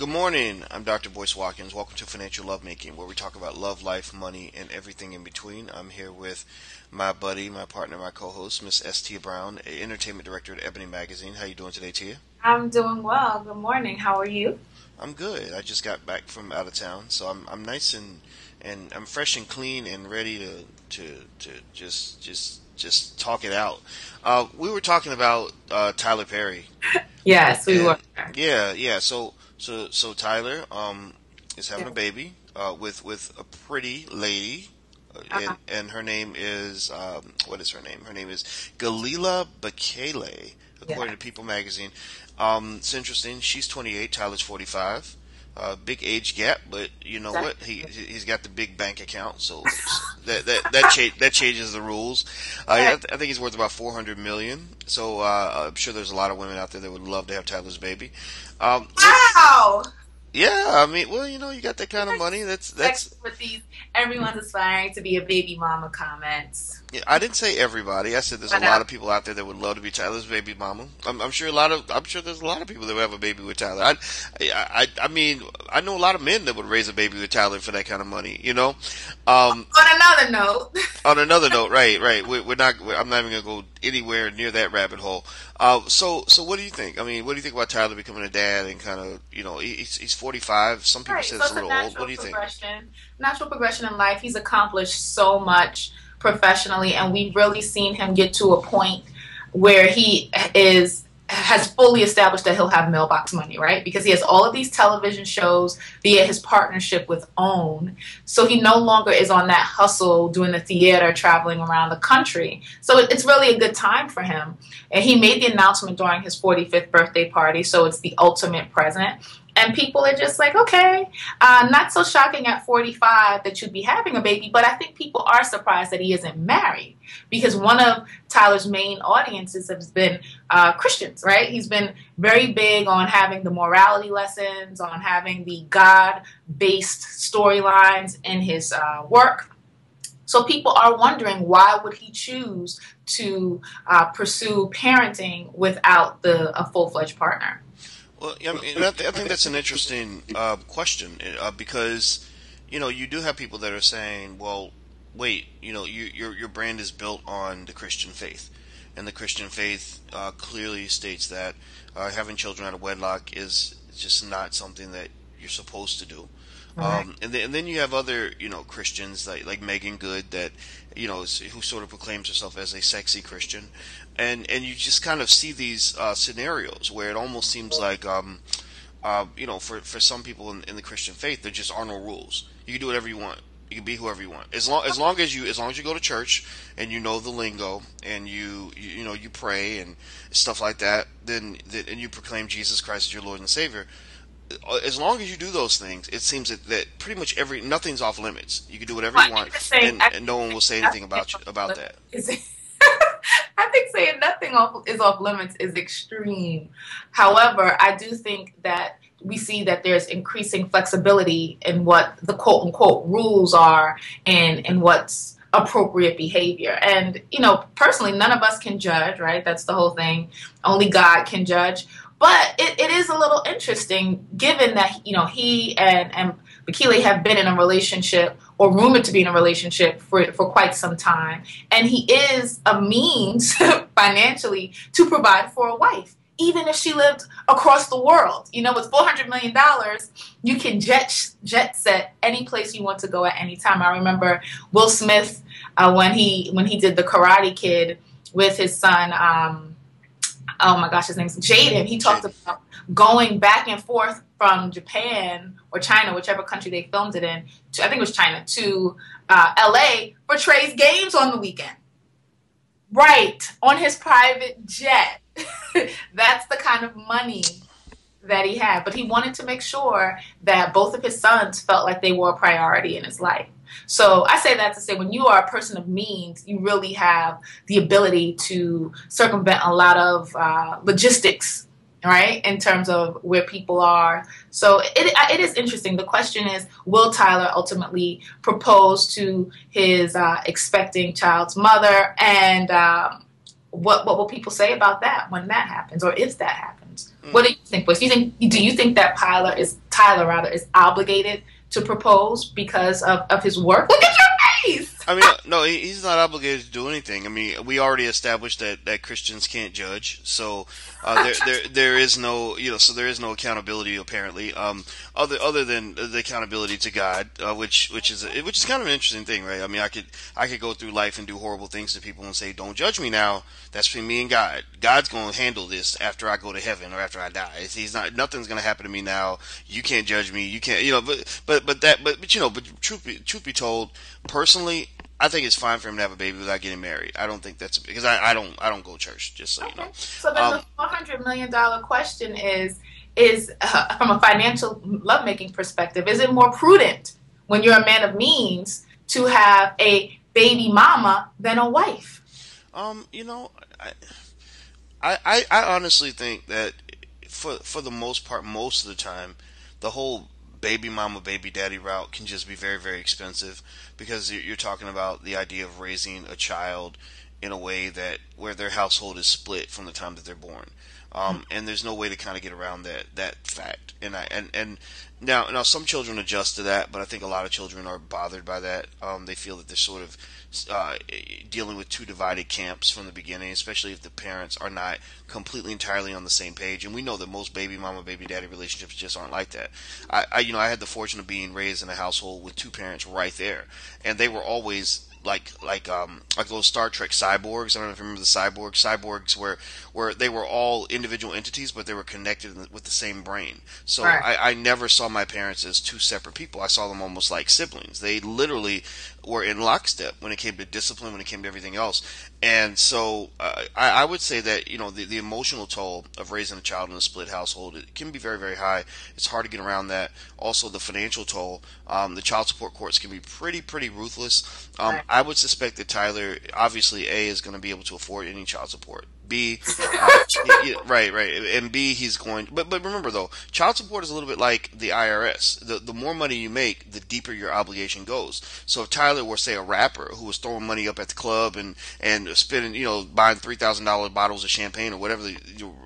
Good morning. I'm Dr. Boyce Watkins. Welcome to Financial Lovemaking, where we talk about love, life, money, and everything in between. I'm here with my buddy, my partner, my co-host, Miss S. Tia Brown, entertainment director at Ebony Magazine. How you doing today, Tia? I'm doing well. Good morning. How are you? I'm good. I just got back from out of town, so I'm nice and I'm fresh and clean and ready to just talk it out. We were talking about Tyler Perry. Yes, we And were. yeah. So Tyler is having a baby with a pretty lady, Uh, and her name is what is her name? Her name is Gelila Bekele, according yeah. to People Magazine. It's interesting. She's 28. Tyler's 45. Big age gap, but you know what? He's got the big bank account, so that changes the rules. I think he's worth about 400 million. So I'm sure there's a lot of women out there that would love to have Tyler's baby. Wow. Yeah, I mean, well, you got that kind of money. That's. With these, everyone's aspiring to be a baby mama comments. Yeah, I didn't say everybody. I said there's I a know. lot of people out there that would love to be Tyler's baby mama. I'm sure I'm sure there's a lot of people that would have a baby with Tyler. I mean, I know a lot of men that would raise a baby with Tyler for that kind of money. On another note, On another note, right. We're not. I'm not even gonna go anywhere near that rabbit hole. So what do you think? I mean, what do you think about Tyler becoming a dad and kind of, he's 45. Some people right. say So it's a it's a little old. What natural do you think? progression. Natural progression in life. He's accomplished so much professionally, and we've really seen him get to a point where he has fully established that he'll have mailbox money, right? Because he has all of these television shows via his partnership with OWN. So he no longer is on that hustle doing the theater, traveling around the country. So it's really a good time for him. And he made the announcement during his 45th birthday party, so it's the ultimate present. And people are just like, okay, not so shocking at 45 that you'd be having a baby, but I think people are surprised that he isn't married because one of Tyler's main audiences has been Christians, right? He's been very big on having the morality lessons, on having the God-based storylines in his work. So people are wondering, why would he choose to pursue parenting without a full-fledged partner? Well, yeah, I mean, I think that's an interesting question because you do have people that are saying, well, wait, your brand is built on the Christian faith, and the Christian faith clearly states that having children out of wedlock is just not something that you're supposed to do. Right. And then you have other Christians like Megan Good that who sort of proclaims herself as a sexy Christian, and you just kind of see these scenarios where it almost seems like for some people in the Christian faith there just are no rules. You can do whatever you want. You can be whoever you want as long as you go to church and you know the lingo and you pray and stuff like that. And you proclaim Jesus Christ as your Lord and Savior. As long as you do those things, it seems that pretty much nothing's off limits. You can do whatever you Well, want, saying, and no one will say anything about that. I think saying nothing is off limits is extreme. However, I do think that we see that there's increasing flexibility in what the quote unquote rules are and what's appropriate behavior. And, personally, none of us can judge, right? That's the whole thing. Only God can judge. But it is a little interesting given that, he and Bekele have been in a relationship or rumored to be in a relationship for quite some time. And he is a means financially to provide for a wife, even if she lived across the world. With $400 million, you can jet set any place you want to go at any time. I remember Will Smith when he did the Karate Kid with his son, oh my gosh, his name's Jaden. He talked about going back and forth from Japan or China, whichever country they filmed it in, I think it was China, to LA for Trey's games on the weekend. Right, on his private jet. That's the kind of money that he had. But he wanted to make sure that both of his sons felt like they were a priority in his life. So I say that to say when you are a person of means, you really have the ability to circumvent a lot of logistics, right, in terms of where people are. So it is interesting. The question is, will Tyler ultimately propose to his expecting child's mother? And what will people say about that when that happens or if that happens? What do you think, Boyce? Do you think that Tyler is Tyler rather is obligated to propose because of his work. Look at your face. I mean, no, he's not obligated to do anything. I mean, we already established that Christians can't judge, so there is no, so there is no accountability apparently. Other than the accountability to God, which is kind of an interesting thing, right? I mean, I could go through life and do horrible things to people and say, "Don't judge me now." That's between me and God. God's going to handle this after I go to heaven or after I die. He's not. Nothing's going to happen to me now. You can't judge me. You can't. But truth be told, personally, I think it's fine for him to have a baby without getting married. I don't think that's because I don't go to church. Just so you know. So then the $400 million question is from a financial lovemaking perspective, is it more prudent when you're a man of means to have a baby mama than a wife? I honestly think that for the most part, most of the time, the whole baby mama, baby daddy route can just be very, very expensive because you're talking about the idea of raising a child in a way that where their household is split from the time that they're born. And there's no way to kind of get around that fact. And now some children adjust to that, but I think a lot of children are bothered by that. They feel that they're sort of dealing with two divided camps from the beginning, especially if the parents are not completely entirely on the same page. And we know that most baby mama, baby daddy relationships just aren't like that. I had the fortune of being raised in a household with two parents right there, and they were always like those Star Trek cyborgs. I don't know if you remember the cyborgs. Cyborgs where they were all individual entities, but they were connected with the same brain. So Right. I never saw my parents as two separate people. I saw them almost like siblings. They literally were in lockstep when it came to discipline, when it came to everything else. And so I would say that the emotional toll of raising a child in a split household, it can be very, very high. It's hard to get around that. Also, the financial toll, the child support courts can be pretty ruthless. Right. I would suspect that Tyler, obviously, A, is going to be able to afford any child support. B, right, and B, he's going. But remember though, child support is a little bit like the IRS. The more money you make, the deeper your obligation goes. So if Tyler were, say, a rapper who was throwing money up at the club and spending, buying $3,000 bottles of champagne or whatever the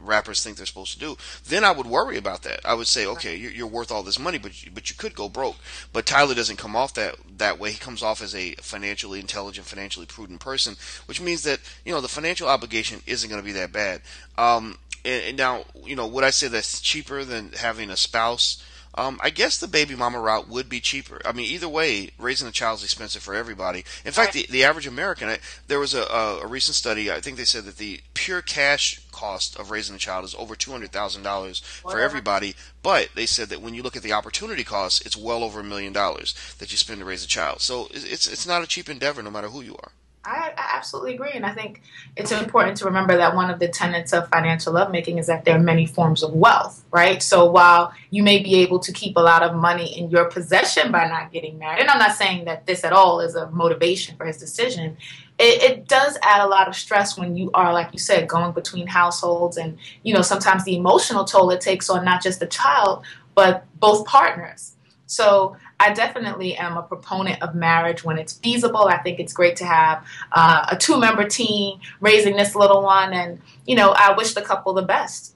rappers think they're supposed to do, then I would worry about that. I would say, okay, you're worth all this money, but you could go broke. But Tyler doesn't come off that way. He comes off as a financially intelligent, financially prudent person, which means that the financial obligation isn't going to be that bad. And now, would I say that's cheaper than having a spouse? I guess the baby mama route would be cheaper. I mean, either way, raising a child is expensive for everybody. In fact, the average American, there was a recent study, I think they said that the pure cash cost of raising a child is over $200,000 for everybody, but they said that when you look at the opportunity cost, it's well over $1 million that you spend to raise a child. So it's not a cheap endeavor no matter who you are. I absolutely agree. And I think it's important to remember that one of the tenets of financial lovemaking is that there are many forms of wealth, right? So while you may be able to keep a lot of money in your possession by not getting married, and I'm not saying that this at all is a motivation for his decision, it does add a lot of stress when you are, like you said, going between households and, sometimes the emotional toll it takes on not just the child, but both partners. So I definitely am a proponent of marriage when it's feasible. I think it's great to have a two-member team raising this little one, and I wish the couple the best.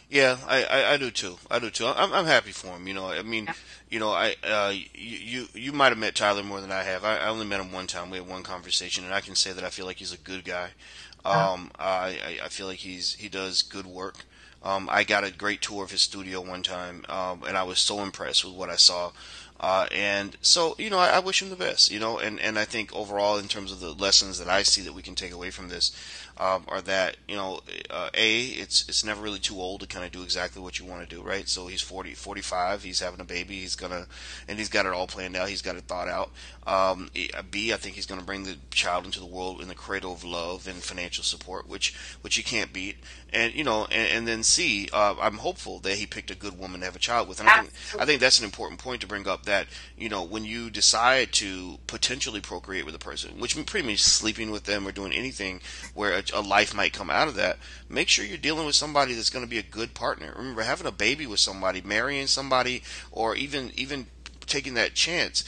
Yeah, I do too. I do too. I'm happy for him. I mean, you might have met Tyler more than I have. I only met him one time. We had one conversation, and I can say that I feel like he's a good guy. I feel like he does good work. I got a great tour of his studio one time, and I was so impressed with what I saw. And so, I wish him the best, and I think overall, in terms of the lessons that I see that we can take away from this, are that, it's never really too old to kind of do exactly what you want to do, right? So he's 45, he's having a baby, he's got it all planned out, he's got it thought out. B, I think he's going to bring the child into the world in the cradle of love and financial support, which you can't beat. And and then C, I'm hopeful that he picked a good woman to have a child with. And I think that's an important point to bring up, that when you decide to potentially procreate with a person, which pretty much sleeping with them or doing anything where a life might come out of that, make sure you're dealing with somebody that's going to be a good partner. Remember, having a baby with somebody, marrying somebody, or even taking that chance,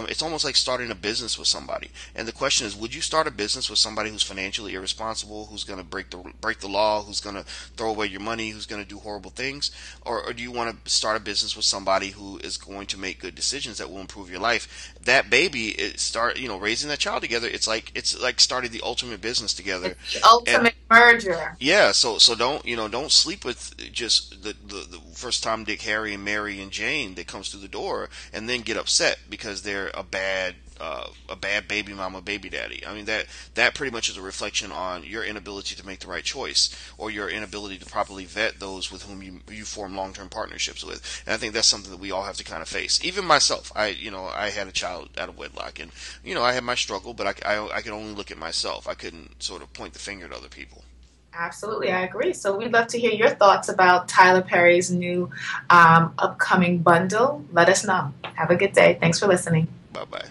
it's almost like starting a business with somebody. And the question is, would you start a business with somebody who's financially irresponsible, who's going to break the law, who's going to throw away your money, who's going to do horrible things, or do you want to start a business with somebody who is going to make good decisions that will improve your life? That baby, raising that child together, it's like starting the ultimate business together. It's the And ultimate merger. yeah, so don't sleep with just the first time Dick, Harry, and Mary and Jane that comes through the door, and then get upset because they're a bad baby mama, baby daddy. I mean, that pretty much is a reflection on your inability to make the right choice, or your inability to properly vet those with whom you form long term partnerships with. And I think that's something that we all have to kind of face. Even myself, I had a child out of wedlock, and I had my struggle, but I could only look at myself. I couldn't sort of point the finger at other people. Absolutely, I agree. So we'd love to hear your thoughts about Tyler Perry's new upcoming bundle. Let us know. Have a good day. Thanks for listening. Bye bye.